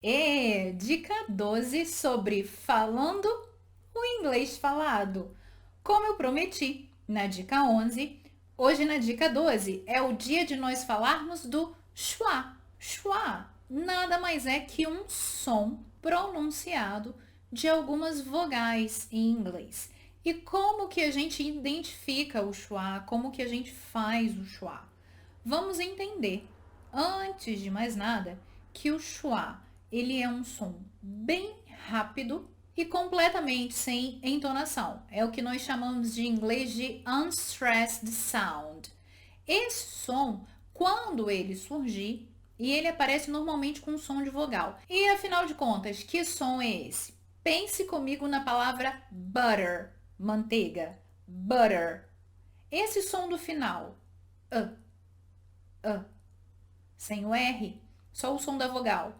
Dica 12 sobre falando o inglês falado. Como eu prometi na dica 11, hoje na dica 12 é o dia de nós falarmos do schwa. Schwa nada mais é que um som pronunciado de algumas vogais em inglês. E como que a gente identifica o schwa? Como que a gente faz o schwa? Vamos entender, antes de mais nada, que o schwa ele é um som bem rápido e completamente sem entonação. É o que nós chamamos de inglês de unstressed sound. Esse som, quando ele surgir, e ele aparece normalmente com som de vogal. E afinal de contas, que som é esse? Pense comigo na palavra butter, manteiga. Butter. Esse som do final, sem o R, só o som da vogal.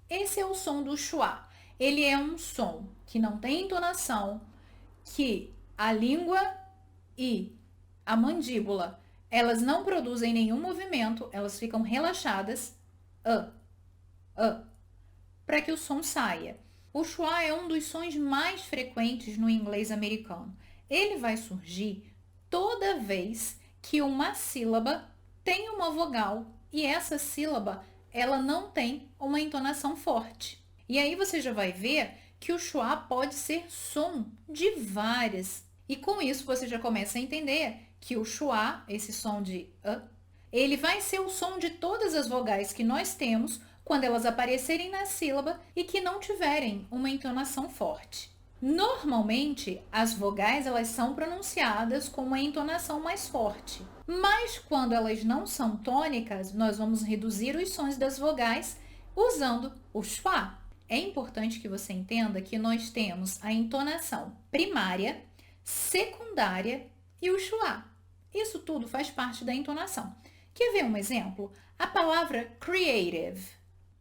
Esse é o som do schwa. Ele é um som que não tem entonação, que a língua e a mandíbula, elas não produzem nenhum movimento, elas ficam relaxadas, para que o som saia. O schwa é um dos sons mais frequentes no inglês americano. Ele vai surgir toda vez que uma sílaba tem uma vogal e essa sílaba ela não tem uma entonação forte. E aí você já vai ver que o schwa pode ser som de várias. E com isso você já começa a entender que o schwa, esse som de ele vai ser o som de todas as vogais que nós temos quando elas aparecerem na sílaba e que não tiverem uma entonação forte. Normalmente, as vogais elas são pronunciadas com uma entonação mais forte, mas quando elas não são tônicas, nós vamos reduzir os sons das vogais usando o schwa. É importante que você entenda que nós temos a entonação primária, secundária e o schwa. Isso tudo faz parte da entonação. Quer ver um exemplo? A palavra creative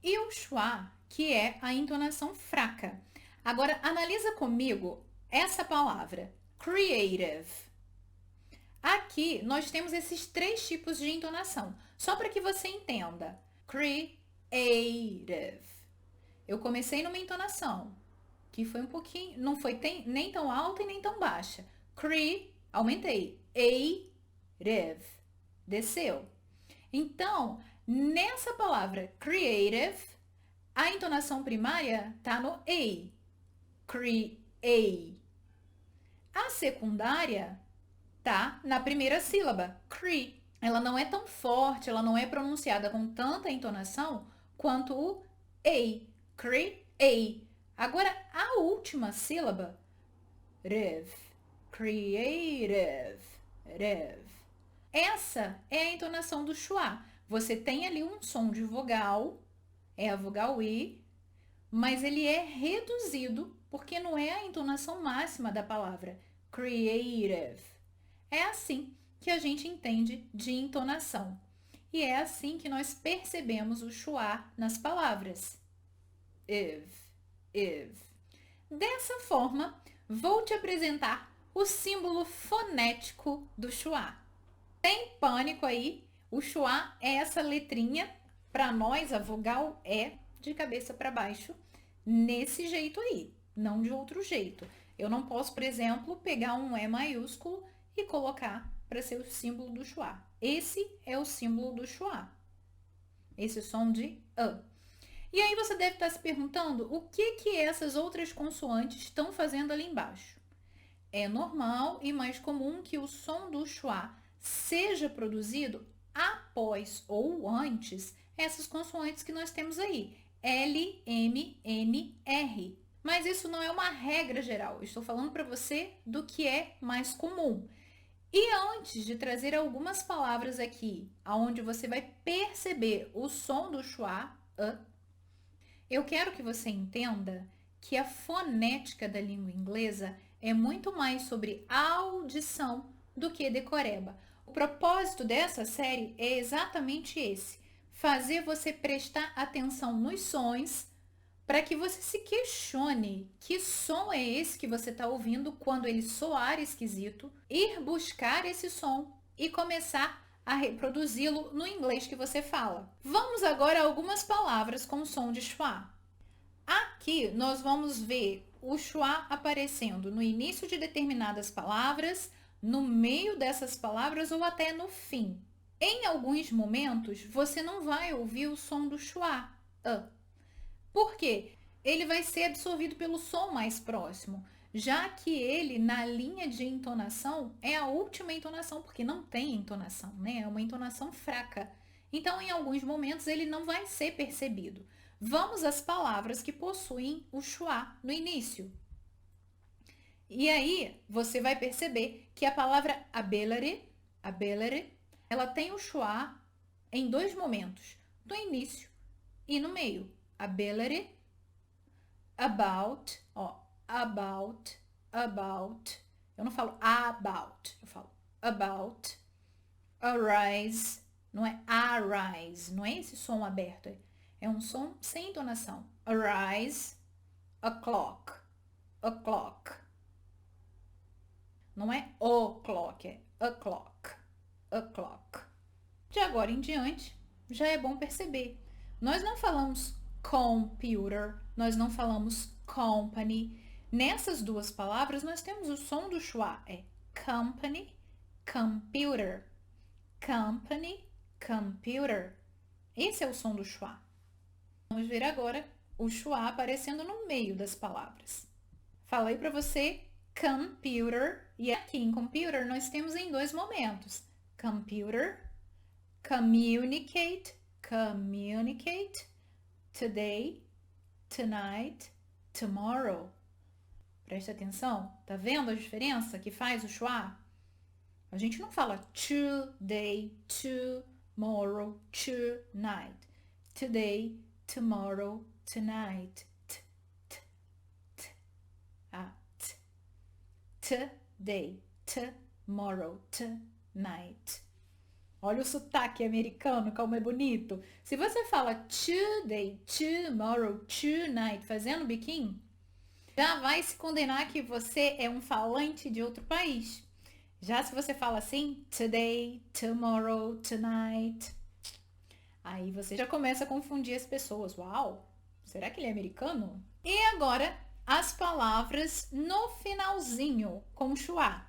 e o schwa, que é a entonação fraca. Agora, analisa comigo essa palavra, creative. Aqui, nós temos esses três tipos de entonação, só para que você entenda. Creative. Eu comecei numa entonação, que foi um pouquinho, não foi nem tão alta e nem tão baixa. Aumentei. Ative, desceu. Então, nessa palavra creative, a entonação primária está no A. Create. A secundária tá na primeira sílaba, cre. Ela não é tão forte, ela não é pronunciada com tanta entonação quanto o A. Create. Agora, a última sílaba, rev. Creative. Rev. Essa é a entonação do schwa. Você tem ali um som de vogal, é a vogal I, mas ele é reduzido porque não é a entonação máxima da palavra creative. É assim que a gente entende de entonação. E é assim que nós percebemos o schwa nas palavras. If. Dessa forma, vou te apresentar o símbolo fonético do schwa. Tem pânico aí? O schwa é essa letrinha. Para nós, a vogal é de cabeça para baixo, nesse jeito aí, não de outro jeito. Eu não posso, por exemplo, pegar um E maiúsculo e colocar para ser o símbolo do schwa. Esse é o símbolo do schwa. Esse som de A. E aí você deve estar se perguntando o que essas outras consoantes estão fazendo ali embaixo. É normal e mais comum que o som do schwa seja produzido após ou antes essas consoantes que nós temos aí, L, M, N, R. Mas isso não é uma regra geral, eu estou falando para você do que é mais comum. E antes de trazer algumas palavras aqui, onde você vai perceber o som do schwa, eu quero que você entenda que a fonética da língua inglesa é muito mais sobre audição do que decoreba. O propósito dessa série é exatamente esse: fazer você prestar atenção nos sons para que você se questione que som é esse que você está ouvindo quando ele soar esquisito, ir buscar esse som e começar a reproduzi-lo no inglês que você fala. Vamos agora a algumas palavras com som de schwa. Aqui nós vamos ver o schwa aparecendo no início de determinadas palavras, no meio dessas palavras ou até no fim. Em alguns momentos, você não vai ouvir o som do schwa. Por quê? Ele vai ser absorvido pelo som mais próximo, já que ele, na linha de entonação, é a última entonação, porque não tem entonação, né? É uma entonação fraca. Então, em alguns momentos, ele não vai ser percebido. Vamos às palavras que possuem o schwa no início. E aí, você vai perceber que a palavra abelare, ela tem o schwa em dois momentos, no início e no meio. Abelare, about, about. Eu não falo about, eu falo about. Arise, não é arise, não é esse som aberto, é um som sem entonação. Arise, o'clock. Não é o'clock, é o'clock. De agora em diante, já é bom perceber. Nós não falamos computer, nós não falamos company. Nessas duas palavras, nós temos o som do schwa. É company, computer. Company, computer. Esse é o som do schwa. Vamos ver agora o schwa aparecendo no meio das palavras. Falei para você computer, e aqui em computer nós temos em dois momentos. Computer, communicate, today, tonight, tomorrow. Presta atenção, tá vendo a diferença que faz o schwa? A gente não fala today, tomorrow, tonight. Today, tomorrow, tonight. Today, tomorrow, tonight. Olha o sotaque americano, como é bonito. Se você fala today, tomorrow, tonight, fazendo biquinho, já vai se condenar que você é um falante de outro país. Já se você fala assim, today, tomorrow, tonight, aí você já começa a confundir as pessoas. Uau, será que ele é americano? E agora, as palavras no finalzinho, com schwa.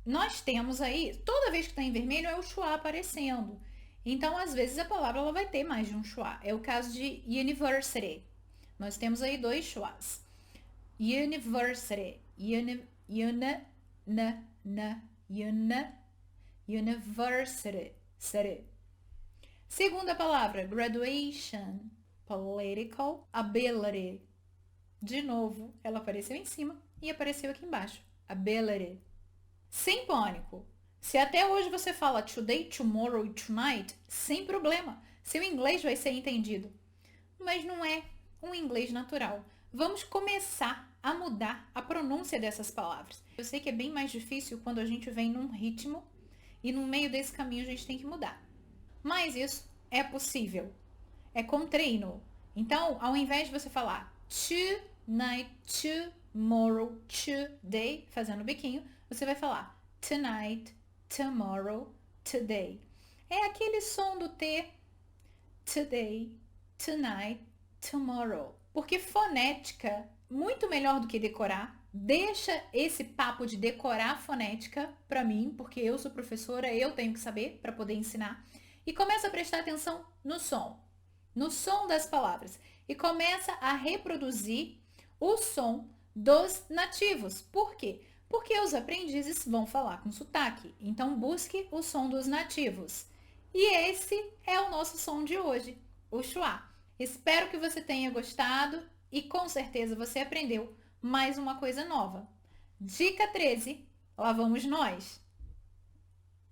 Nós temos aí, toda vez que está em vermelho, é o schwa aparecendo. Então, às vezes, a palavra ela vai ter mais de um schwa. É o caso de university. Nós temos aí dois schwas. University. University. Segunda palavra, graduation. Political ability. De novo, ela apareceu em cima e apareceu aqui embaixo. Ability. Sem pânico. Se até hoje você fala today, tomorrow e tonight, sem problema. Seu inglês vai ser entendido. Mas não é um inglês natural. Vamos começar a mudar a pronúncia dessas palavras. Eu sei que é bem mais difícil quando a gente vem num ritmo e no meio desse caminho a gente tem que mudar. Mas isso é possível. É com treino. Então, ao invés de você falar tonight, tomorrow, today, fazendo biquinho, você vai falar tonight, tomorrow, today. É aquele som do T. Today, tonight, tomorrow. Porque fonética, muito melhor do que decorar. Deixa esse papo de decorar fonética para mim, porque eu sou professora, eu tenho que saber para poder ensinar. E começa a prestar atenção no som das palavras. E começa a reproduzir o som dos nativos. Por quê? Porque os aprendizes vão falar com sotaque. Então, busque o som dos nativos. E esse é o nosso som de hoje, o schwa. Espero que você tenha gostado e com certeza você aprendeu mais uma coisa nova. Dica 13, lá vamos nós!